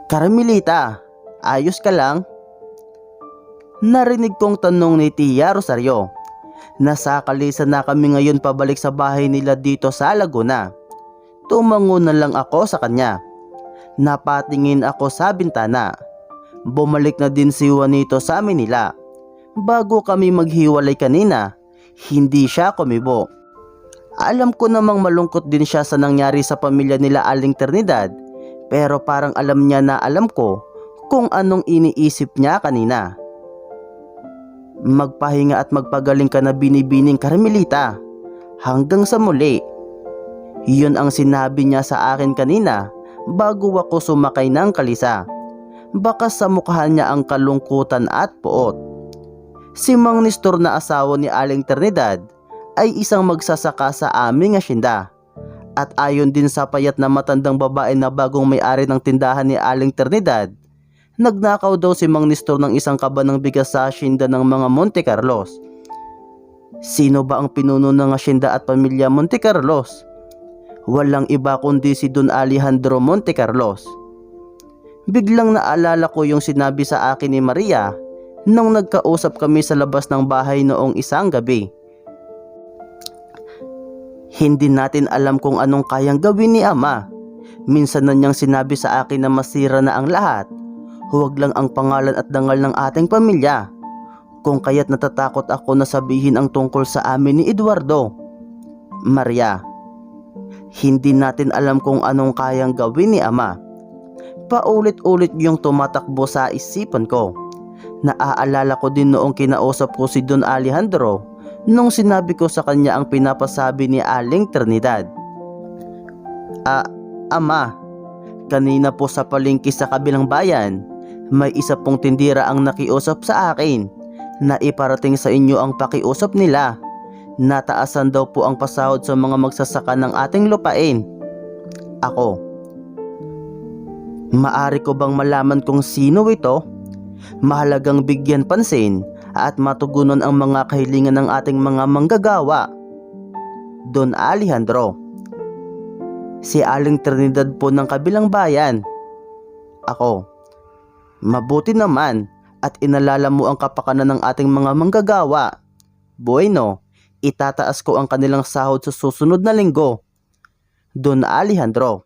Carmelita, ayos ka lang? Narinig kong tanong ni Tia Rosario. Nasakalisan na kami ngayon pabalik sa bahay nila dito sa Laguna. Tumango na lang ako sa kanya. Napatingin ako sa bintana. Bumalik na din si Juanito sa amin nila. Bago kami maghiwalay kanina, hindi siya kumibo. Alam ko namang malungkot din siya sa nangyari sa pamilya nila Aling Trinidad, pero parang alam niya na alam ko kung anong iniisip niya kanina. Magpahinga at magpagaling ka na binibining Carmelita. Hanggang sa muli. Yun ang sinabi niya sa akin kanina bago ako sumakay ng kalisa. Baka sa mukha niya ang kalungkutan at puot. Si Mang Nestor na asawa ni Aling Trinidad ay isang magsasaka sa aming asyenda. At ayon din sa payat na matandang babae na bagong may-ari ng tindahan ni Aling Trinidad, nagnakaw daw si Mang Nestor ng isang kaban ng bigas sa asyenda ng mga Montecarlos. Sino ba ang pinuno ng asyenda at pamilya Montecarlos? Walang iba kundi si Don Alejandro Montecarlos. Biglang naalala ko yung sinabi sa akin ni Maria nung nagkausap kami sa labas ng bahay noong isang gabi. Hindi natin alam kung anong kayang gawin ni Ama. Minsan na niyang sinabi sa akin na masira na ang lahat. Huwag lang ang pangalan at dangal ng ating pamilya. Kung kaya't natatakot ako na sabihin ang tungkol sa amin ni Eduardo. Maria, hindi natin alam kung anong kayang gawin ni Ama. Paulit-ulit yung tumatakbo sa isipan ko. Naaalala ko din noong kinausap ko si Don Alejandro nung sinabi ko sa kanya ang pinapasabi ni Aling Trinidad. Ama, kanina po sa palengke sa kabilang bayan, may isa pong tindira ang nakiusap sa akin na iparating sa inyo ang pakiusap nila. Nataasan daw po ang pasahod sa mga magsasaka ng ating lupain. Ako, maari ko bang malaman kung sino ito? Mahalagang bigyan pansin at matugunan ang mga kahilingan ng ating mga manggagawa. Don Alejandro, si Aling Trinidad po ng kabilang bayan. Ako, mabuti naman at inalala mo ang kapakanan ng ating mga manggagawa. Bueno, itataas ko ang kanilang sahod sa susunod na linggo. Don Alejandro,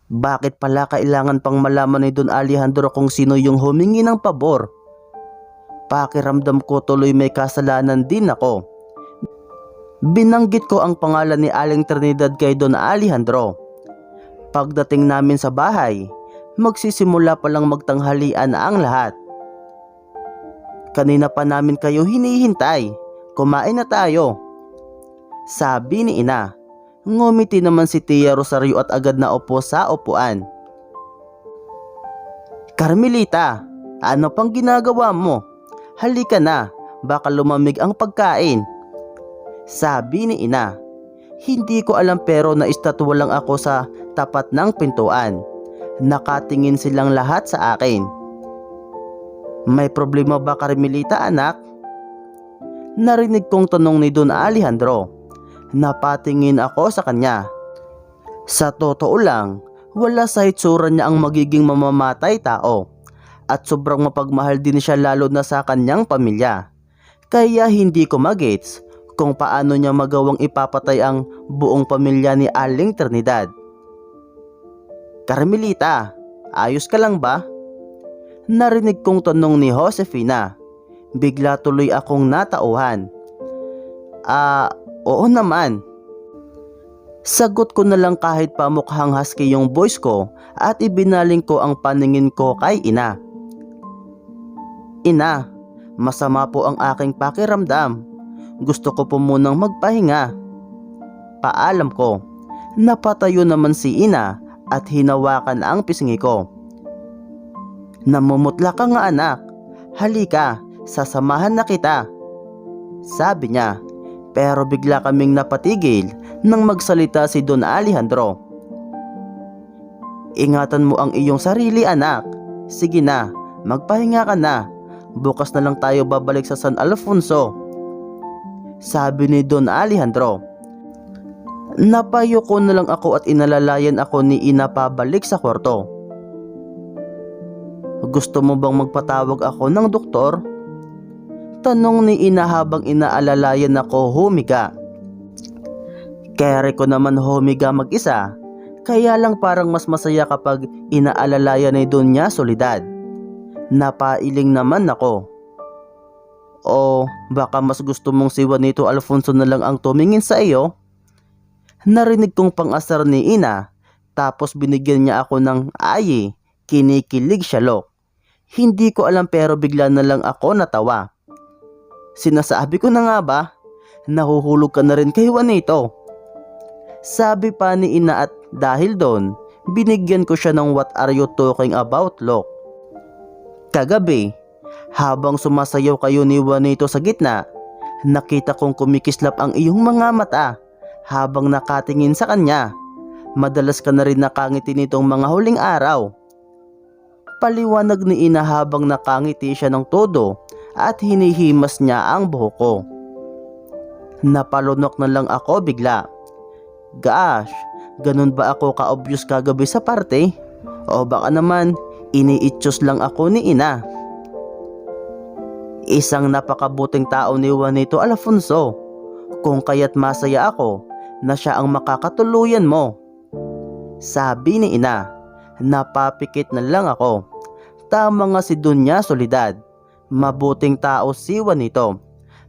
bakit pala kailangan pang malaman ni Don Alejandro kung sino yung humingi ng pabor? Pakiramdam ko tuloy may kasalanan din ako. Binanggit ko ang pangalan ni Aling Trinidad kay Don Alejandro. Pagdating namin sa bahay, magsisimula palang magtanghalian na ang lahat. Kanina pa namin kayo hinihintay. Kumain na tayo, sabi ni Ina. Ngumiti naman si Tia Rosario at agad na upo sa upuan. Carmelita, ano pang ginagawa mo? Halika na, baka lumamig ang pagkain, sabi ni Ina. Hindi ko alam pero naistatwa lang ako sa tapat ng pintuan. Nakatingin silang lahat sa akin. May problema ba Carmelita anak? Narinig kong tanong ni Don Alejandro. Napatingin ako sa kanya. Sa totoo lang, wala sa hitsura niya ang magiging mamamatay tao. At sobrang mapagmahal din siya lalo na sa kanyang pamilya. Kaya hindi ko magets kung paano niya magawang ipapatay ang buong pamilya ni Aling Trinidad. Carmelita, ayos ka lang ba? Narinig kong tanong ni Josefina. Bigla tuloy akong natauhan. Oo naman. Sagot ko na lang kahit pamukhang husky yung voice ko at ibinaling ko ang paningin ko kay Ina. Ina, masama po ang aking pakiramdam. Gusto ko po munang magpahinga. Paalam ko. Napatayo naman si Ina at hinawakan ang pisngi ko. Namumutla ka nga anak. Halika, sasamahan na kita, sabi niya. Pero bigla kaming napatigil nang magsalita si Don Alejandro. Ingatan mo ang iyong sarili anak. Sige na, magpahinga ka na. Bukas na lang tayo babalik sa San Alfonso, sabi ni Don Alejandro. Napayo ko na lang ako at inalalayan ako ni Ina pabalik sa kwarto. Gusto mo bang magpatawag ako ng doktor? Tanong ni ina habang inaalalayan ako humiga. Kaya ko naman humiga mag-isa, kaya lang parang mas masaya kapag inaalalayan ni Doña Soledad. Napailing naman ako. O baka mas gusto mong si Juanito Alfonso na lang ang tumingin sa iyo? Narinig kong pang-asar ni ina, tapos binigyan niya ako ng ayi. Kinikilig siya, Lok. Hindi ko alam pero bigla na lang ako natawa. Sinasabi ko na nga ba, nahuhulog ka na rin kay Juanito. Sabi pa ni ina at dahil doon, binigyan ko siya ng what are you talking about, Lok. Kagabi, habang sumasayaw kayo ni Juanito sa gitna, nakita kong kumikislap ang iyong mga mata habang nakatingin sa kanya. Madalas ka na rin nakangiti nitong mga huling araw. Paliwanag ni ina habang nakangiti siya ng todo at hinihimas niya ang buhok ko. Napalunok na lang ako bigla. Gosh, ganun ba ako ka-obvious kagabi sa party? O baka naman, iniitsos lang ako ni ina. Isang napakabuting tao ni Juanito Alfonso, kung kaya't masaya ako na siya ang makakatuluyan mo. Sabi ni ina. Napapikit na lang ako. Tama nga si Doña Soledad. Mabuting tao si Juanito.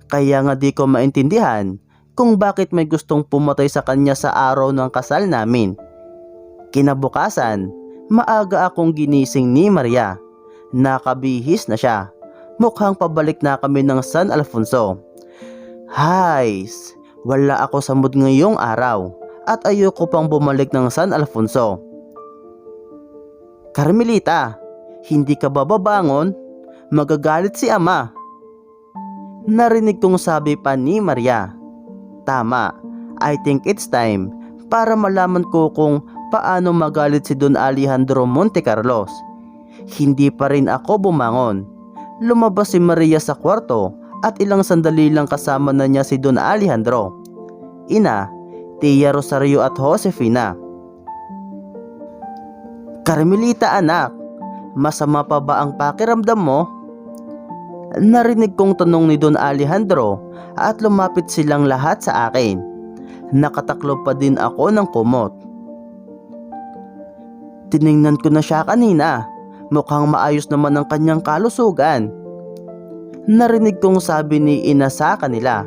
Kaya nga di ko maintindihan kung bakit may gustong pumatay sa kanya sa araw ng kasal namin. Kinabukasan, maaga akong ginising ni Maria. Nakabihis na siya. Mukhang pabalik na kami ng San Alfonso. Hays, wala ako sa mood ngayong araw at ayoko pang bumalik ng San Alfonso. Carmelita, hindi ka ba babangon? Magagalit si ama. Narinig kong sabi pa ni Maria. Tama, I think it's time para malaman ko kung paano magalit si Don Alejandro Montecarlos. Hindi pa rin ako bumangon. Lumabas si Maria sa kwarto at ilang sandali lang kasama na niya si Don Alejandro, ina, Tia Rosario at Josefina. Carmelita anak, masama pa ba ang pakiramdam mo? Narinig kong tanong ni Don Alejandro at lumapit silang lahat sa akin. Nakataklob pa din ako ng kumot. Tiningnan ko na siya kanina. Mukhang maayos naman ang kanyang kalusugan. Narinig kong sabi ni ina sa kanila.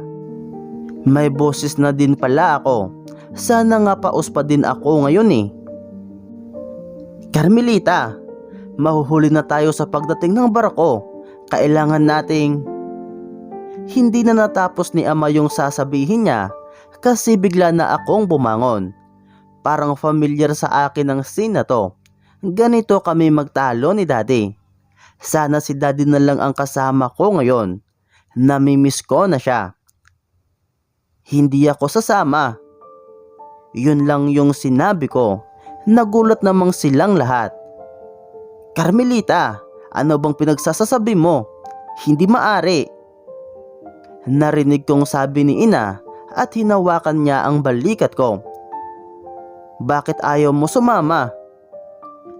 May boses na din pala ako. Sana nga paus pa din ako ngayon eh. Carmelita, mahuhuli na tayo sa pagdating ng barko. Kailangan nating... Hindi na natapos ni ama yung sasabihin niya kasi bigla na akong bumangon. Parang familiar sa akin ang scene na to. Ganito kami magtalo ni daddy. Sana si daddy na lang ang kasama ko ngayon. Namimiss ko na siya. Hindi ako sasama. Yun lang yung sinabi ko. Nagulat namang silang lahat. Carmelita, ano bang pinagsasasabi mo? Hindi maari. Narinig kong sabi ni ina at hinawakan niya ang balikat ko. Bakit ayaw mo sumama?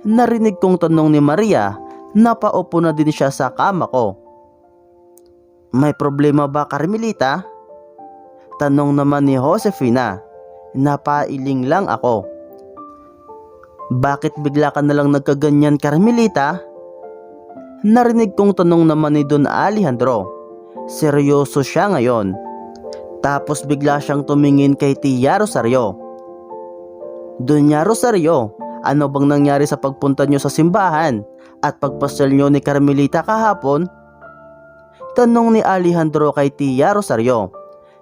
Narinig kong tanong ni Maria. Napaupo na din siya sa kama ko. May problema ba, Carmelita? Tanong naman ni Josefina. Napailing lang ako. Bakit bigla ka nalang nagkaganyan, Carmelita? Narinig kong tanong naman ni Don Alejandro. Seryoso siya ngayon. Tapos bigla siyang tumingin kay Tia Rosario. Doña Rosario, ano bang nangyari sa pagpunta niyo sa simbahan at pagpasyal niyo ni Carmelita kahapon? Tanong ni Alejandro kay Tia Rosario.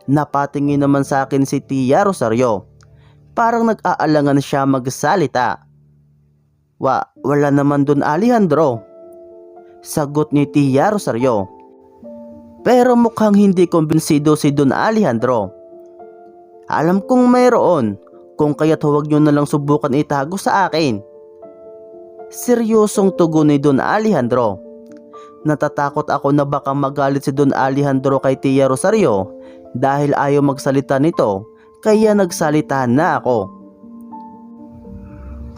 Napatingin naman sa akin si Tia Rosario. Parang nag-aalangan siya magsalita. Wala naman Don Alejandro. Sagot ni Tia Rosario. Pero mukhang hindi kumbinsido si Don Alejandro. Alam kong mayroon, kung kaya't huwag nyo na lang subukan itago sa akin. Seryosong tugon ni Don Alejandro. Natatakot ako na baka magalit si Don Alejandro kay Tia Rosario dahil ayaw magsalita nito, kaya nagsalita na ako.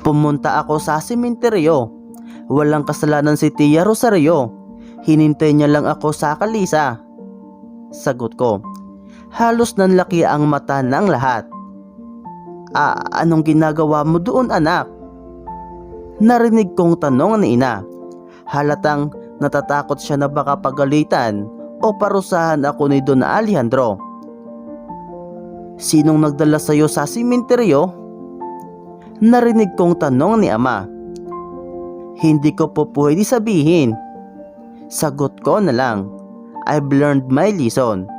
Pumunta ako sa sementeryo. Walang kasalanan si Tia Rosario. Hinintay niya lang ako sa kalisa. Sagot ko. Halos nanlaki ang mata ng lahat. Anong ginagawa mo doon, anak? Narinig kong tanong ni ina. Halatang natatakot siya na baka pagalitan o parusahan ako ni Don Alejandro. Sinong nagdala sa'yo sa simenteryo? Narinig kong tanong ni ama. Hindi ko po pwede sabihin. Sagot ko na lang. I've learned my lesson.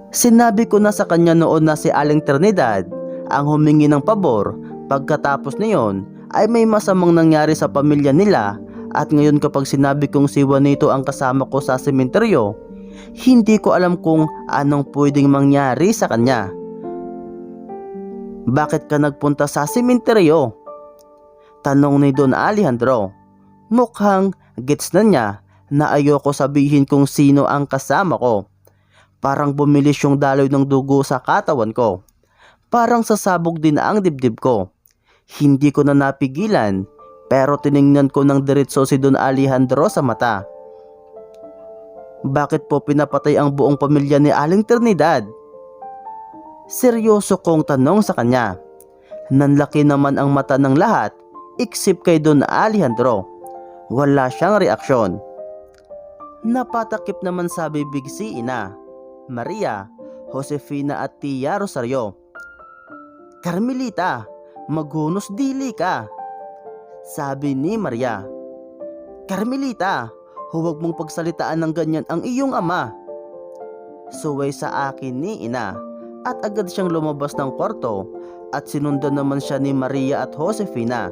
Sinabi ko na sa kanya noon na si Aling Trinidad ang humingi ng pabor. Pagkatapos niyon ay may masamang nangyari sa pamilya nila, at ngayon kapag sinabi kong si Juanito ang kasama ko sa sementeryo, hindi ko alam kung anong pwedeng mangyari sa kanya. Bakit ka nagpunta sa sementeryo? Tanong ni Don Alejandro. Mukhang gets na niya na ayoko sabihin kung sino ang kasama ko. Parang bumilis yung daloy ng dugo sa katawan ko. Parang sasabog din ang dibdib ko. Hindi ko na napigilan, pero tiningnan ko ng diretso si Don Alejandro sa mata. Bakit po pinapatay ang buong pamilya ni Aling Trinidad? Seryoso kong tanong sa kanya. Nanlaki naman ang mata ng lahat, eksip kay Don Alejandro. Wala siyang reaksyon. Napatakip naman sa bibig si ina, Maria, Josefina at Tia Rosario. Carmelita, maghunos dili ka. Sabi ni Maria. Carmelita, huwag mong pagsalitaan ng ganyan ang iyong ama. Suway sa akin ni ina, at agad siyang lumabas ng kwarto at sinundan naman siya ni Maria at Josefina.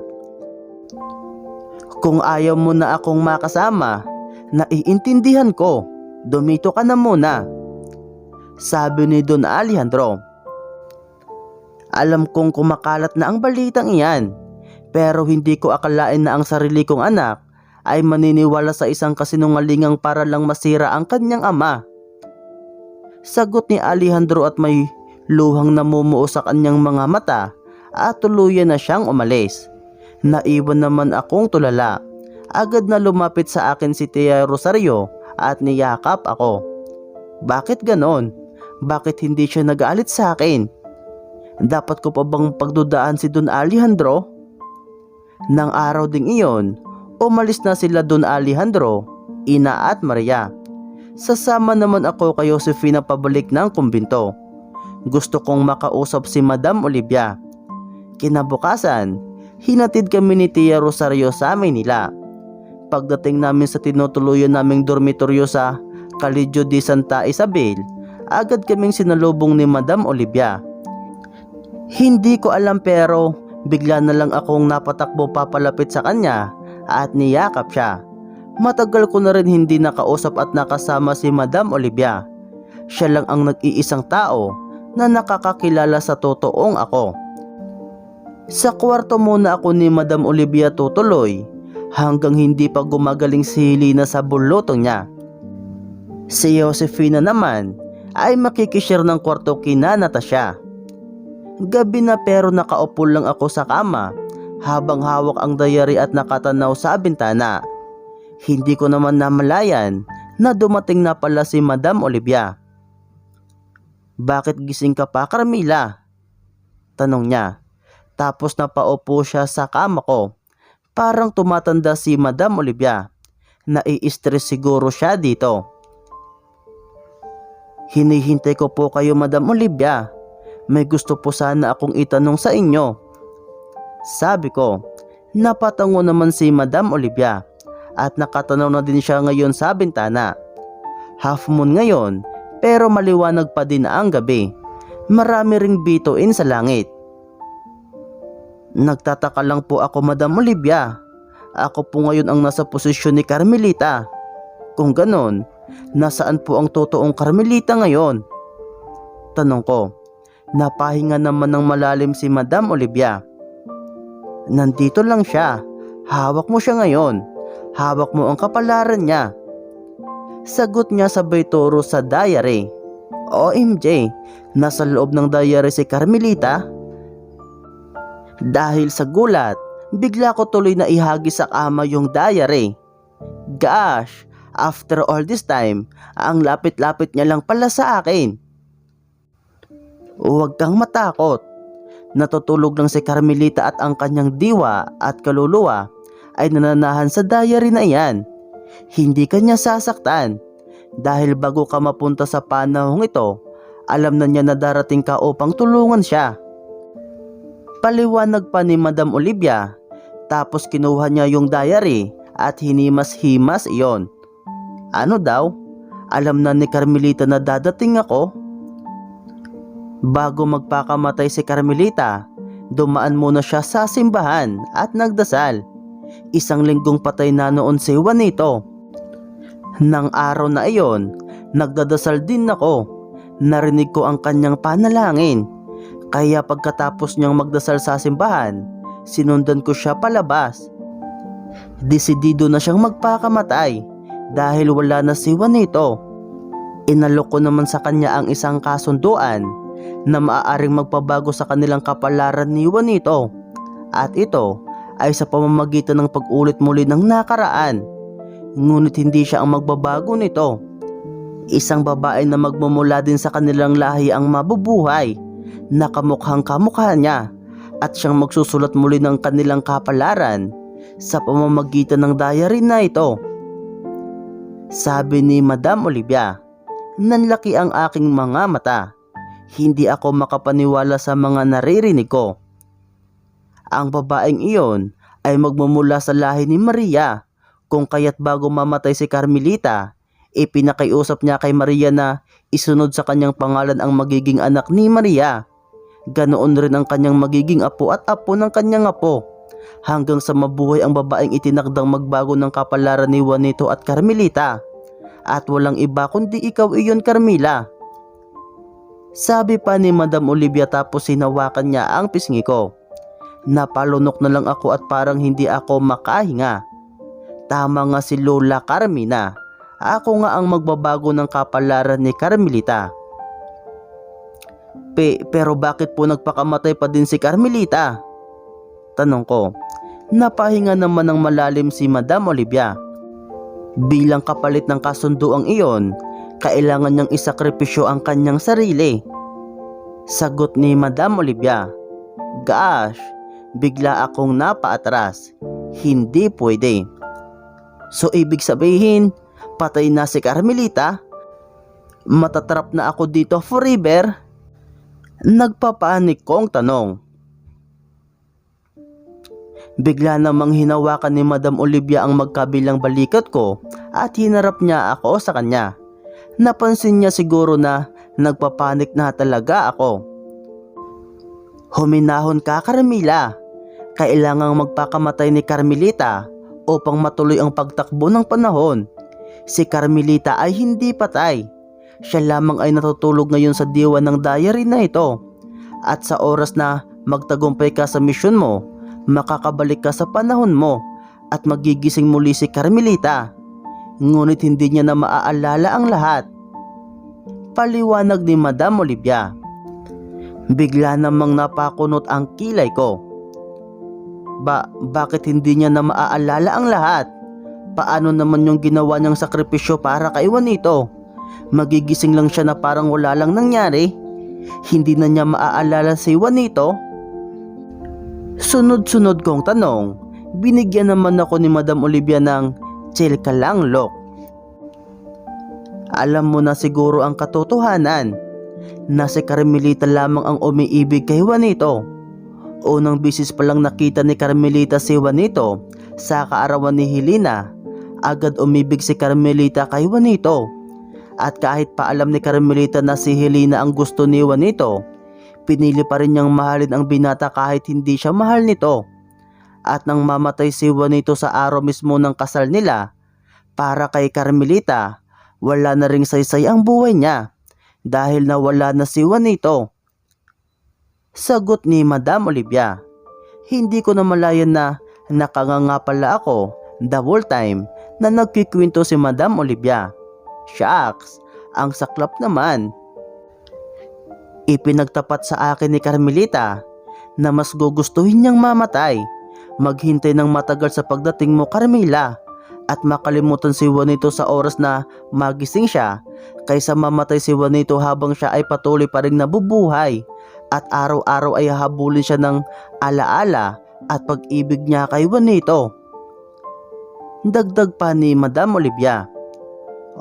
Kung ayaw mo na akong makasama, naiintindihan ko, dumito ka na muna. Sabi ni Don Alejandro. Alam kong kumakalat na ang balitang iyan, pero hindi ko akalain na ang sarili kong anak ay maniniwala sa isang kasinungalingang para lang masira ang kanyang ama. Sagot ni Alejandro at may luhang namumuo sa kanyang mga mata at tuluyan na siyang umalis. Naiwan naman akong tulala. Agad na lumapit sa akin si Tia Rosario at niyakap ako. Bakit ganon? Bakit hindi siya nagalit sa akin? Dapat ko pa bang pagdudaan si Don Alejandro? Nang araw ding iyon, umalis na sila Don Alejandro, ina at Maria. Sasama naman ako kay Josefina pabalik ng kumbinto. Gusto kong makausap si Madam Olivia. Kinabukasan, hinatid kami ni Tia Rosario sa Maynila. Pagdating namin sa tinutuluyan naming dormitoryo sa Colegio de Santa Isabel, agad kaming sinalubong ni Madam Olivia. Hindi ko alam pero bigla na lang akong napatakbo papalapit sa kanya at niyakap siya. Matagal ko na rin hindi nakausap at nakasama si Madam Olivia. Siya lang ang nag-iisang tao na nakakakilala sa totoong ako. Sa kwarto muna ako ni Madam Olivia tutuloy hanggang hindi pa gumagaling si Helena sa bulutong niya. Si Josefina naman ay makikishare ng kwarto kina Natasha. Gabi na pero nakaupo lang ako sa kama habang hawak ang diary at nakatanaw sa bintana. Hindi ko naman namalayan na dumating na pala si Madam Olivia. Bakit gising ka pa, Carmela? Tanong niya. Tapos napaupo siya sa kama ko. Parang tumatanda si Madam Olivia. Nai-stress siguro siya dito. Hinihintay ko po kayo, Madam Olivia. May gusto po sana akong itanong sa inyo. Sabi ko. Napatango naman si Madam Olivia at nakatanaw na din siya ngayon sa bintana. Half moon ngayon pero maliwanag pa din ang gabi. Marami ring bituin sa langit. Nagtataka lang po ako, Madam Olivia. Ako po ngayon ang nasa posisyon ni Carmelita. Kung ganon, nasaan po ang totoong Carmelita ngayon? Tanong ko. Napahinga naman ng malalim si Madam Olivia. Nandito lang siya. Hawak mo siya ngayon. Hawak mo ang kapalaran niya. Sagot niya sabay turo sa diary. OMG, nasa loob ng diary si Carmelita? Dahil sa gulat Bigla ko tuloy na ihagi sa kama yung diary. Gosh, after all this time, ang lapit-lapit niya lang pala sa akin. Huwag kang matakot. Natutulog lang si Carmelita at ang kanyang diwa at kaluluwa ay nananahan sa diary na iyan. Hindi kanya sasaktan dahil bago ka mapunta sa panahong ito, alam na niya na darating ka upang tulungan siya. Paliwanag pa ni Madam Olivia, tapos kinuha niya yung diary at hinimas-himas iyon. Ano daw? Alam na ni Carmelita na dadating ako? Bago magpakamatay si Carmelita, dumaan muna siya sa simbahan at nagdasal. 1 linggong patay na noon si Juanito. Nang araw na iyon, nagdadasal din ako. Narinig ko ang kanyang panalangin. Kaya pagkatapos niyang magdasal sa simbahan, sinundan ko siya palabas. Desidido na siyang magpakamatay dahil wala na si Juanito. Inalok ko naman sa kanya ang isang kasunduan na maaaring magpabago sa kanilang kapalaran ni Juanito. At ito ay sa pamamagitan ng pag-ulit muli ng nakaraan. Ngunit hindi siya ang magbabago nito. Isang babae na magmumula din sa kanilang lahi ang mabubuhay, na kamukhang kamukha niya, at siyang magsusulat muli ng kanilang kapalaran sa pamamagitan ng diary na ito. Sabi ni Madam Olivia, nanlaki ang aking mga mata. Hindi ako makapaniwala sa mga naririnig ko. Ang babaeng iyon ay magmumula sa lahi ni Maria, kung kaya't bago mamatay si Carmelita, ipinakiusap niya kay Maria na isunod sa kanyang pangalan ang magiging anak ni Maria. Ganoon rin ang kanyang magiging apo at apo ng kanyang apo, hanggang sa mabuhay ang babaeng itinakdang magbago ng kapalaran ni Juanito at Carmelita. At walang iba kundi ikaw iyon, Carmela. Sabi pa ni Madam Olivia, tapos hinawakan niya ang pisngi ko. Napalunok na lang ako at parang hindi ako makahinga. Tama nga si Lola Carmina. Ako nga ang magbabago ng kapalaran ni Carmelita. Pero bakit po nagpakamatay pa din si Carmelita? Tanong ko. Napahinga naman ng malalim si Madam Olivia. Bilang kapalit ng kasunduang iyon, kailangan niyang isakripisyo ang kanyang sarili. Sagot ni Madam Olivia. Gosh, bigla akong napaatras. Hindi pwede. So ibig sabihin, patay na si Carmelita? Matatrap na ako dito forever? Nagpapanik kong tanong. Bigla namang hinawakan ni Madam Olivia ang magkabilang balikat ko at hinarap niya ako sa kanya. Napansin niya siguro na nagpapanik na talaga ako. Huminahon ka, Carmela. Kailangang magpakamatay ni Carmelita upang matuloy ang pagtakbo ng panahon. Si Carmelita ay hindi patay. Siya lamang ay natutulog ngayon sa diwa ng diary na ito. At sa oras na magtagumpay ka sa misyon mo, makakabalik ka sa panahon mo at magigising muli si Carmelita. Ngunit hindi niya na maaalala ang lahat. Paliwanag ni Madam Olivia. Bigla namang napakunot ang kilay ko. Bakit hindi niya na maaalala ang lahat? Paano naman yung ginawa niyang sakripisyo para kay Juanito? Magigising lang siya na parang wala lang nangyari? Hindi na niya maaalala si Juanito? Sunod-sunod kong tanong. Binigyan naman ako ni Madam Olivia ng chill ka lang, look. Alam mo na siguro ang katotohanan na si Carmelita lamang ang umiibig kay Juanito. Unang bisis pa lang nakita ni Carmelita si Juanito sa kaarawan ni Helena, agad umibig si Carmelita kay Juanito. At kahit pa alam ni Carmelita na si Helena ang gusto ni Juanito, pinili pa rin niyang mahalin ang binata kahit hindi siya mahal nito. At nang mamatay si Juanito sa araw mismo ng kasal nila, para kay Carmelita, wala na ring saysay ang buhay niya dahil nawala na si Juanito. Sagot ni Madam Olivia. Hindi ko na malayan na nakanganga pala ako the whole time na nagkikwento si Madam Olivia. Shucks, ang saklap naman. Ipinagtapat sa akin ni Carmelita na mas gugustuhin niyang mamatay Maghintay ng matagal sa pagdating mo, Carmela, at makalimutan si Juanito sa oras na magising siya kaysa mamatay si Juanito habang siya ay patuloy pa rin nabubuhay at araw-araw ay hahabulin siya ng alaala at pag-ibig niya kay Juanito. Dagdag pa ni Madam Olivia.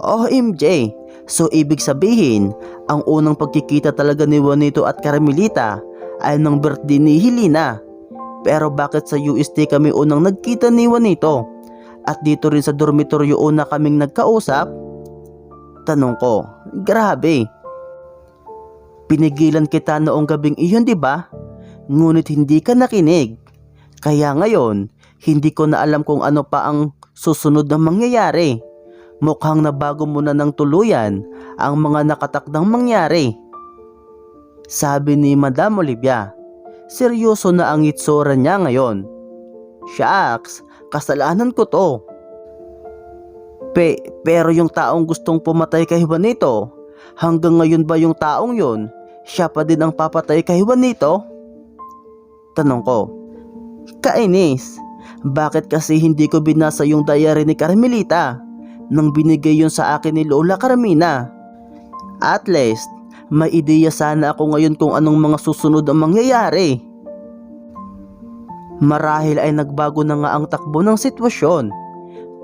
Oh MJ, so ibig sabihin, ang unang pagkikita talaga ni Juanito at Carmelita ay ng birthday ni Helena. Pero bakit sa UST kami unang nagkita ni Juanito? At dito rin sa dormitoryo una kaming nagkausap? Tanong ko. Grabe. Pinigilan kita noong gabing iyon, di ba? Ngunit hindi ka nakinig. Kaya ngayon, hindi ko na alam kung ano pa ang susunod na mangyayari. Mukhang nabago mo na ng tuluyan ang mga nakatakdang mangyari. Sabi ni Madam Olivia. Seryoso na ang itsura niya ngayon. Shucks, kasalanan ko to. Pero yung taong gustong pumatay kay Juanito, hanggang ngayon ba yung taong yun, siya pa din ang papatay kay Juanito? Tanong ko. Kainis, bakit kasi hindi ko binasa yung diary ni Carmelita nang binigay yun sa akin ni Lola Carmina? At least, may ideya sana ako ngayon kung anong mga susunod ang mangyayari. Marahil ay nagbago na nga ang takbo ng sitwasyon,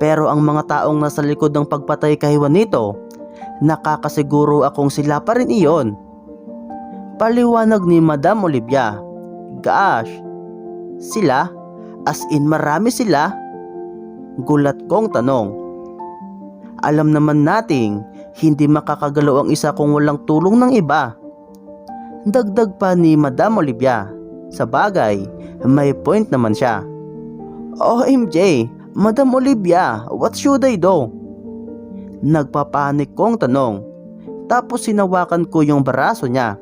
pero ang mga taong nasa likod ng pagpatay kay Juanito, nakakasiguro akong sila pa rin iyon. Paliwanag ni Madam Olivia. Gosh, sila? As in marami sila? Gulat kong tanong. Alam naman nating hindi makakagalaw ang isa kung walang tulong ng iba. Dagdag pa ni Madam Olivia. Sa bagay, may point naman siya. Oh MJ, Madam Olivia, what should I do? Nagpapanik kong tanong. Tapos sinawakan ko yung baraso niya.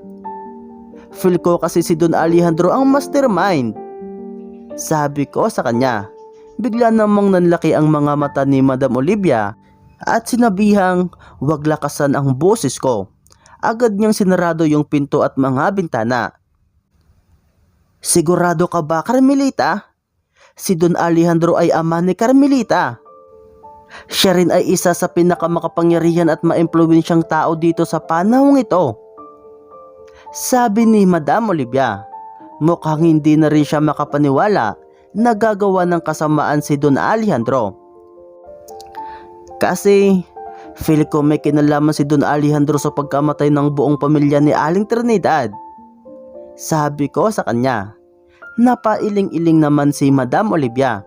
Feel ko kasi si Don Alejandro ang mastermind. Sabi ko sa kanya. Bigla namang nanlaki ang mga mata ni Madam Olivia at sinabihang wag lakasan ang boses ko. Agad niyang sinarado yung pinto at mga bintana. Sigurado ka ba, Carmelita? Si Don Alejandro ay ama ni Carmelita. Siya rin ay isa sa pinakamakapangyarihan at maimpluwensyang tao dito sa panahong ito. Sabi ni Madam Olivia. Mukhang hindi na rin siya makapaniwala na gagawa ng kasamaan si Don Alejandro. Kasi feel ko may kinalaman si Don Alejandro sa pagkamatay ng buong pamilya ni Aling Trinidad. Sabi ko sa kanya. Napailing-iling naman si Madam Olivia.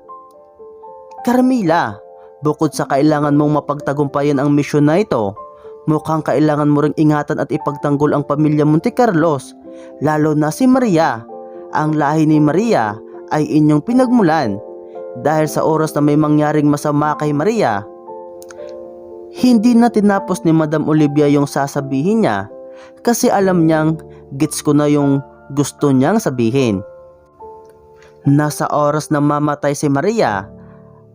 Carmela, bukod sa kailangan mong mapagtagumpayan ang misyon na ito, mukhang kailangan mo ring ingatan at ipagtanggol ang pamilya Montecarlos, lalo na si Maria. Ang lahi ni Maria ay inyong pinagmulan. Dahil sa oras na may mangyaring masama kay Maria, hindi na tinapos ni Madam Olivia yung sasabihin niya kasi alam niyang gets ko na yung gusto niyang sabihin. Nasa oras na mamatay si Maria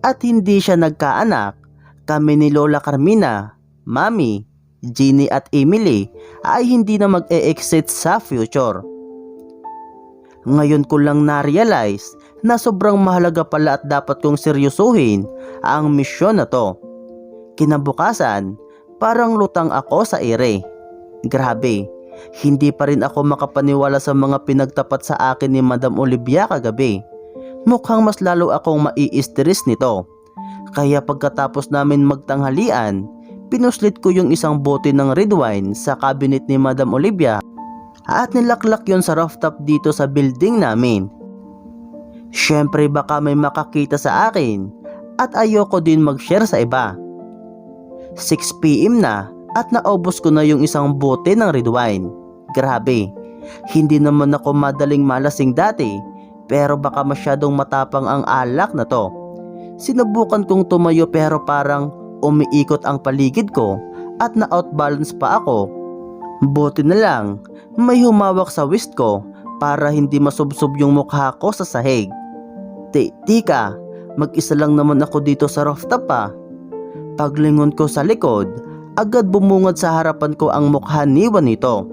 at hindi siya nagkaanak, kami ni Lola Carmina, Mami, Jeannie at Emily ay hindi na mag-e-exit sa future. Ngayon ko lang na-realize na sobrang mahalaga pala at dapat kong seryosuhin ang misyon na to. Kinabukasan, parang lutang ako sa ere. Grabe, hindi pa rin ako makapaniwala sa mga pinagtapat sa akin ni Madam Olivia kagabi. Mukhang mas lalo akong mai-stress nito. Kaya pagkatapos namin magtanghalian, pinuslit ko yung isang bote ng red wine sa cabinet ni Madam Olivia at nilaklak yon sa rooftop dito sa building namin. Syempre baka may makakita sa akin at ayoko din mag-share sa iba. 6 PM na at naubos ko na yung isang bote ng red wine. Grabe, hindi naman ako madaling malasing dati, pero baka masyadong matapang ang alak na to. Sinubukan kong tumayo pero parang umiikot ang paligid ko at na-outbalance pa ako. Buti na lang, may humawak sa wrist ko para hindi masubsob yung mukha ko sa sahig. Tika, mag-isa lang naman ako dito sa rooftop pa. Paglingon ko sa likod, agad bumungad sa harapan ko ang mukha ni Juanito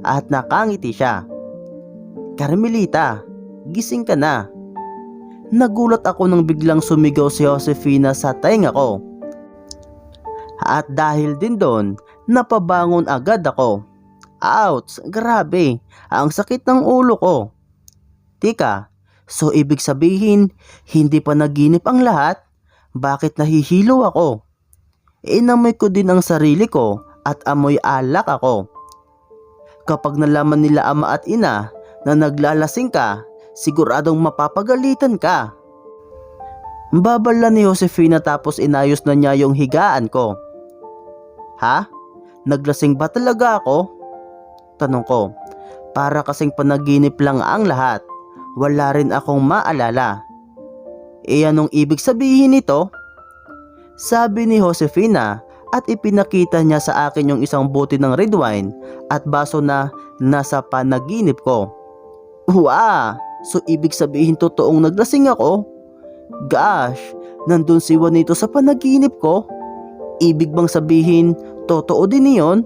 at nakangiti siya. Carmelita, gising ka na. Nagulat ako nang biglang sumigaw si Josefina sa tenga ko. At dahil din doon, napabangon agad ako. Ouch! Grabe! Ang sakit ng ulo ko. Tika, so ibig sabihin, hindi pa naginip ang lahat? Bakit nahihilo ako? Inamoy ko din ang sarili ko at amoy alak ako. Kapag nalaman nila ama at ina na naglalasing ka, siguradong mapapagalitan ka. Babala ni Josefina tapos inayos na niya yung higaan ko. Ha? Naglasing ba talaga ako? Tanong ko. Para kasing panaginip lang ang lahat. Wala rin akong maalala. Anong ibig sabihin nito? Sabi ni Josefina at ipinakita niya sa akin yung isang bote ng red wine at baso na nasa panaginip ko. Wow! So ibig sabihin totoong naglasing ako? Gosh! Nandun si Juanito sa panaginip ko? Ibig bang sabihin totoo din iyon?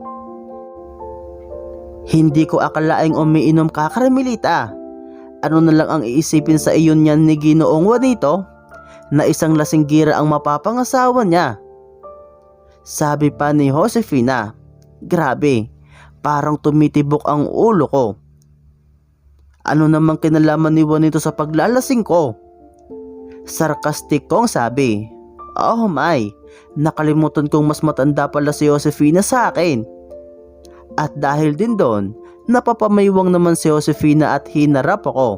Hindi ko akalaing umiinom ka, Carmelita. Ano na lang ang iisipin sa iyon niyan ni Ginoong Juanito? Na isang lasinggira ang mapapangasawa niya. Sabi pa ni Josefina. Grabe, parang tumitibok ang ulo ko. Ano namang kinalaman ni Juanito sa paglalasing ko? Sarkastik kong sabi. Oh my, nakalimutan kong mas matanda pala si Josefina sa akin. At dahil din doon, napapamaywang naman si Josefina at hinarap ako.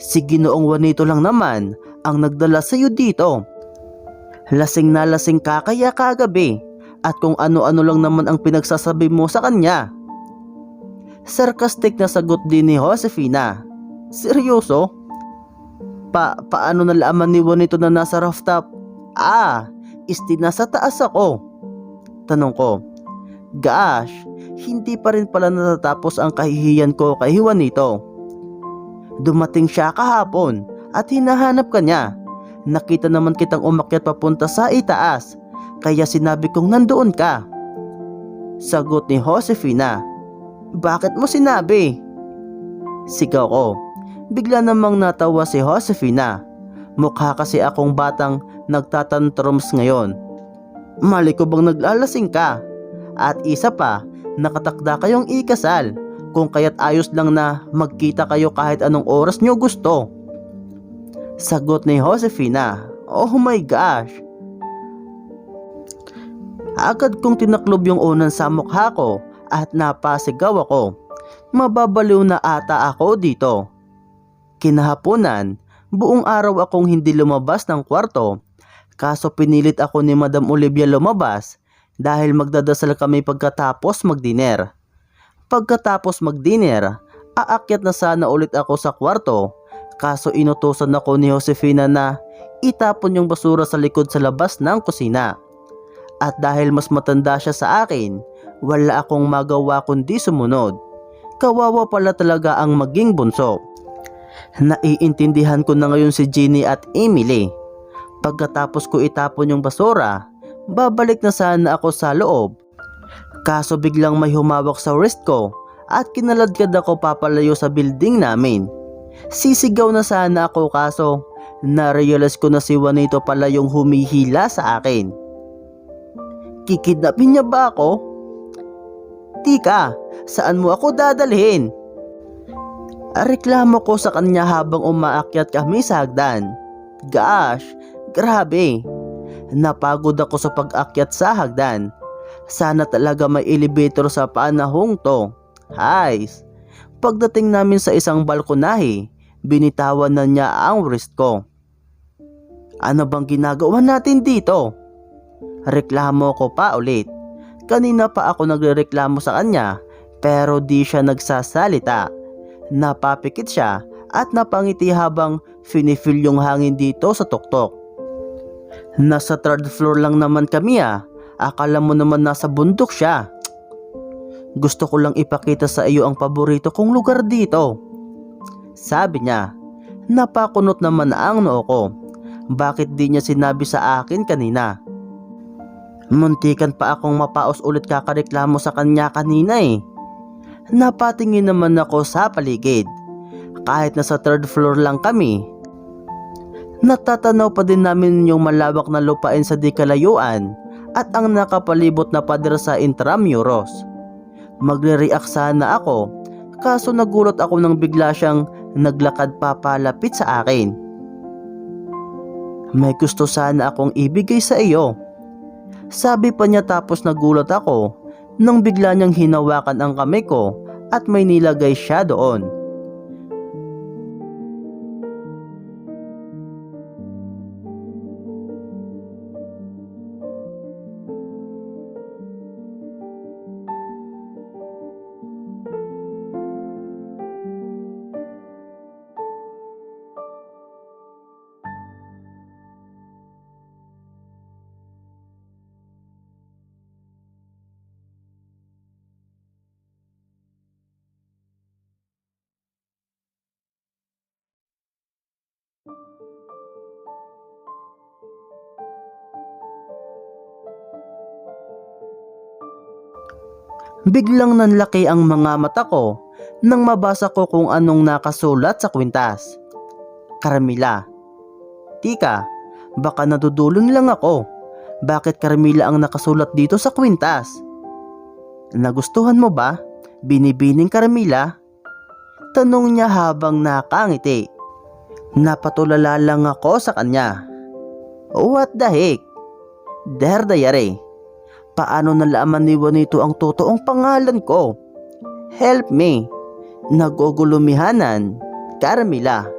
Si Ginoong Juanito lang naman ang nagdala sa iyo dito. Lasing na lasing ka kaya kagabi at kung ano-ano lang naman ang pinagsasabi mo sa kanya. Sarcastic na sagot din ni Josefina. Seryoso? Paano nalaman ni Juanito na nasa rooftop? Nasa taas ako. Tanong ko. Gosh, hindi pa rin pala natatapos ang kahihiyan ko kay Juanito. Dumating siya kahapon at hinahanap ka niya. Nakita naman kitang umakyat papunta sa itaas, kaya sinabi kong nandoon ka. Sagot ni Josefina. Bakit mo sinabi? Sigaw ko. Bigla namang natawa si Josefina. Mukha kasi akong batang nagtatantrums ngayon. Mali ko bang naglalasing ka? At isa pa, nakatakda kayong ikasal, kung kaya't ayos lang na magkita kayo kahit anong oras nyo gusto. Sagot ni Josefina. Oh my gosh! Agad kong tinaklob yung unan sa mukha ko at napasigaw ako. Mababaliw na ata ako dito. Kinahaponan, buong araw akong hindi lumabas ng kwarto. Kaso pinilit ako ni Madam Olivia lumabas dahil magdadasal kami pagkatapos magdiner. Pagkatapos magdiner, aakyat na sana ulit ako sa kwarto. Kaso inutusan ako ni Josefina na itapon yung basura sa likod sa labas ng kusina. At dahil mas matanda siya sa akin, wala akong magawa kundi sumunod. Kawawa pala talaga ang maging bunso. Naiintindihan ko na ngayon si Jeannie at Emily. Pagkatapos ko itapon yung basura, babalik na sana ako sa loob. Kaso biglang may humawak sa wrist ko at kinaladkad ako papalayo sa building namin. Sisigaw na sana ako kaso narealize ko na si Juanito pala yung humihila sa akin. Kikidnapin niya ba ako? Tika, saan mo ako dadalhin? Reklamo ko sa kanya habang umaakyat kami sa hagdan. Gosh, grabe. Napagod ako sa pag-akyat sa hagdan. Sana talaga may elevator sa panahong to. Hays. Pagdating namin sa isang balkonahe, binitawan na niya ang wrist ko. Ano bang ginagawa natin dito? Reklamo ko pa ulit. Kanina pa ako nagrereklamo sa kanya pero di siya nagsasalita. Napapikit siya at napangiti habang finifeel yung hangin dito sa tuktok. Nasa third floor lang naman kami Akala mo naman nasa bundok siya. Gusto ko lang ipakita sa iyo ang paborito kong lugar dito. Sabi niya. Napakunot naman ang noo ko. Bakit di niya sinabi sa akin kanina? Muntikan pa akong mapaos ulit kakareklamo sa kanya kanina Napatingin naman ako sa paligid. Kahit nasa third floor lang kami, Natatanaw pa din namin yung malawak na lupain sa di kalayuan at ang nakapalibot na pader sa Intramuros. Magre-react sana ako, kaso nagulat ako nang bigla siyang naglakad papalapit sa akin. May gusto sana akong ibigay sa iyo, sabi pa niya, tapos nagulat ako nang bigla niyang hinawakan ang kamay ko at may nilagay siya doon. Biglang nanlaki ang mga mata ko nang mabasa ko kung anong nakasulat sa kwintas. Carmela. Tika, baka nadudulong lang ako. Bakit Carmela ang nakasulat dito sa kwintas? Nagustuhan mo ba? Binibining Carmela? Tanong niya habang nakangiti. Napatulala lang ako sa kanya. What the heck? Derdayari. Paano nalaman ni Juanito ang totoong pangalan ko? Help me. Nagugulumihanan, Carmela.